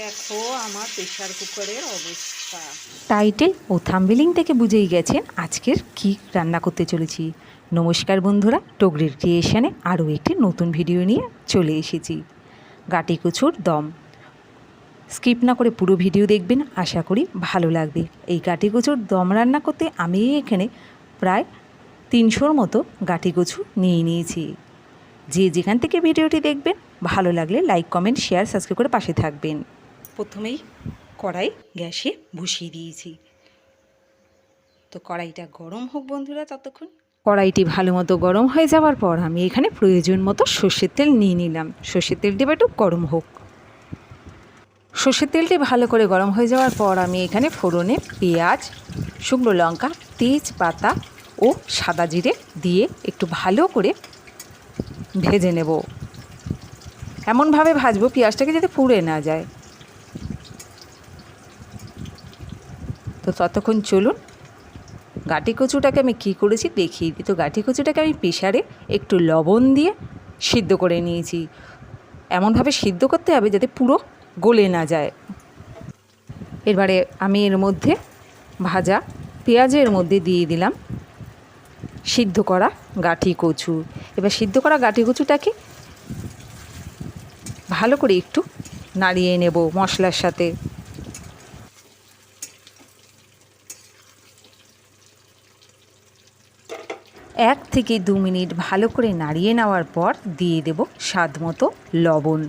দেখো আমার প্রেশার কুকারের অবস্থা। টাইটেল ও থাম্বনেইল থেকে বুঝেই গেছেন আজকের কি রান্না করতে চলেছি। নমস্কার বন্ধুরা, টগরির ক্রিয়েশনে আরও একটি নতুন ভিডিও নিয়ে চলে এসেছি। গাটি কচুর দম। স্কিপ না করে পুরো ভিডিও দেখবেন, আশা করি ভালো লাগবে। এই গাটি কচুর দম রান্না করতে আমি এখানে প্রায় 300-র মতো গাটি কচু নিয়ে নিয়েছি। যে যেখান থেকে ভিডিওটি দেখবেন, ভালো লাগলে লাইক, কমেন্ট, শেয়ার, সাবস্ক্রাইব করে পাশে থাকবেন। প্রথমেই কড়াই গ্যাসে বসিয়ে দিয়েছি, তো কড়াইটা গরম হোক বন্ধুরা। ততক্ষণ কড়াইটি ভালো মতো গরম হয়ে যাওয়ার পর আমি এখানে প্রয়োজন মতো সর্ষের তেল নিয়ে নিলাম। সর্ষের তেলটি একটু গরম হোক। সর্ষের তেলটি ভালো করে গরম হয়ে যাওয়ার পর আমি এখানে ফোড়নে পেঁয়াজ, শুকনো লঙ্কা, তেজপাতা ও সাদা জিরে দিয়ে একটু ভালো করে ভেজে নেব। এমনভাবে ভাজবো পেঁয়াজটাকে যাতে পুড়ে না যায়। তো ততক্ষণ চলুন গাটি কচুটাকে আমি কী করেছি দেখিয়ে দিই। তো গাটি কচুটাকে আমি প্রেসারে একটু লবণ দিয়ে সিদ্ধ করে নিয়েছি। এমনভাবে সিদ্ধ করতে হবে যাতে পুরো গলে না যায়। এবারে আমি এর মধ্যে ভাজা পেঁয়াজের মধ্যে দিয়ে দিলাম সিদ্ধ করা গাটি কচু। এবার সিদ্ধ করা গাটি কচুটাকে ভালো করে একটু নাড়িয়ে নেব মশলার সাথে। 1 থেকে 2 মিনিট ভালো করে নাড়িয়ে নেওয়ার পর দিয়ে দেব স্বাদ মতো লবণ।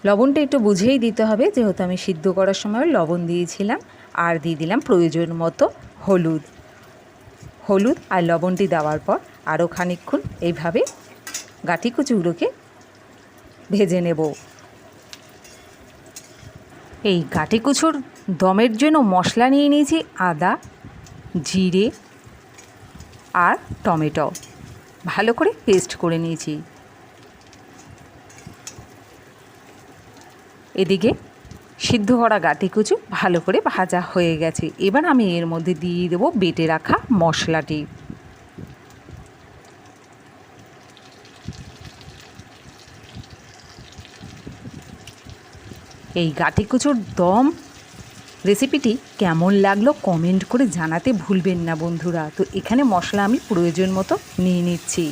লবণটা একটু বুঝেই দিতে হবে, যেহেতু আমি সিদ্ধ করার সময় লবণ দিয়েছিলাম। আর দিয়ে দিলাম প্রয়োজন মতো হলুদ। হলুদ আর লবণটি দেওয়ার পর আরও খানিকক্ষণ এইভাবে গাটি কচুগুলোকে ভেজে নেব। এই গাটি কচুর দমের জন্য মশলা নিয়ে নিয়েছি আদা, জিরে আর টমেটো, ভালো করে পেস্ট করে নিয়েছি। এদিকে সিদ্ধ করা গাটি কচু ভালো করে ভাজা হয়ে গেছে। এবার আমি এর মধ্যে দিয়ে দেবো বেটে রাখা মশলাটি। এই গাটি কচুর দম রেসিপিটি কেমন লাগলো কমেন্ট করে জানাতে ভুলবেন না বন্ধুরা। তো এখানে মশলা আমি প্রয়োজন মতো নিয়ে নিচ্ছি।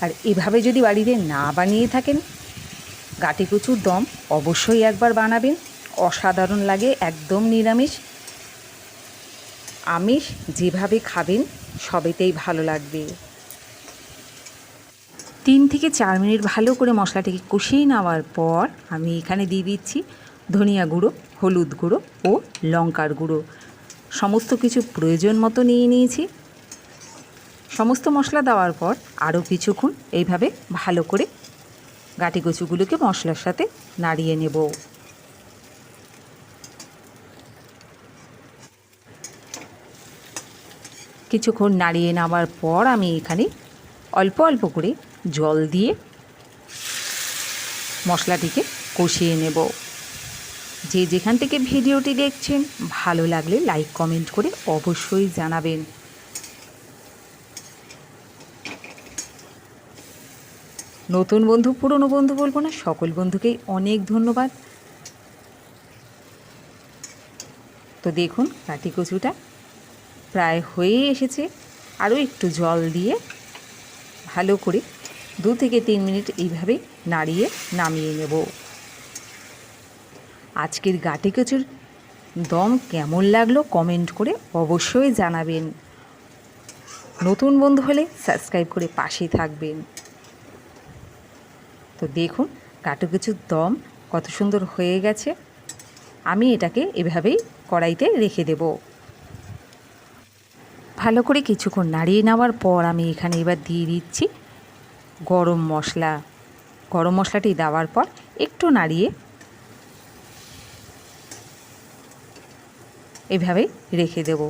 আর এভাবে যদি বাড়িতে না বানিয়ে থাকেন গাটি কচুর দম, অবশ্যই একবার বানাবেন। অসাধারণ লাগে, একদম নিরামিষ। আমিষ যেভাবে খাবেন সবেতেই ভালো লাগবে। 3 থেকে 4 মিনিট ভালো করে মশলাটাকে কষিয়ে নেওয়ার পর আমি এখানে দিয়ে দিচ্ছি ধনিয়া গুঁড়ো, হলুদ গুঁড়ো ও লঙ্কার গুঁড়ো। সমস্ত কিছু প্রয়োজন মতো নিয়ে নিয়েছি। সমস্ত মশলা দেওয়ার পর আরও কিছুক্ষণ এইভাবে ভালো করে গাটি কচুগুলোকে মশলার সাথে নাড়িয়ে নেব। কিছুক্ষণ নাড়িয়ে নেওয়ার পর আমি এখানে অল্প অল্প করে জল দিয়ে মশলাটিকে কষিয়ে নেব। যে যেখান থেকে ভিডিওটি দেখছেন ভালো লাগলে লাইক, কমেন্ট করে অবশ্যই জানাবেন। নতুন বন্ধু, পুরনো বন্ধু বলবো না, সকল বন্ধুকেই অনেক ধন্যবাদ। তো দেখুন গাটি কচুটা প্রায় হয়ে এসেছে। আরও একটু জল দিয়ে ভালো করে 2 থেকে 3 মিনিট এইভাবে নাড়িয়ে নামিয়ে নেব। আজকের গাটি কচুর দম কেমন লাগলো কমেন্ট করে অবশ্যই জানাবেন। নতুন বন্ধু হলে সাবস্ক্রাইব করে পাশে থাকবেন। তো দেখুন গাটি কচুর দম কত সুন্দর হয়ে গেছে। আমি এটাকে এভাবেই কড়াইতে রেখে দেব। ভালো করে কিছুক্ষণ নাড়িয়ে নেওয়ার পর আমি এখানে এবার দিয়ে দিচ্ছি গরম মশলা। গরম মশলাটি দেওয়ার পর একটু নাড়িয়ে এভাবেই রেখে দেব।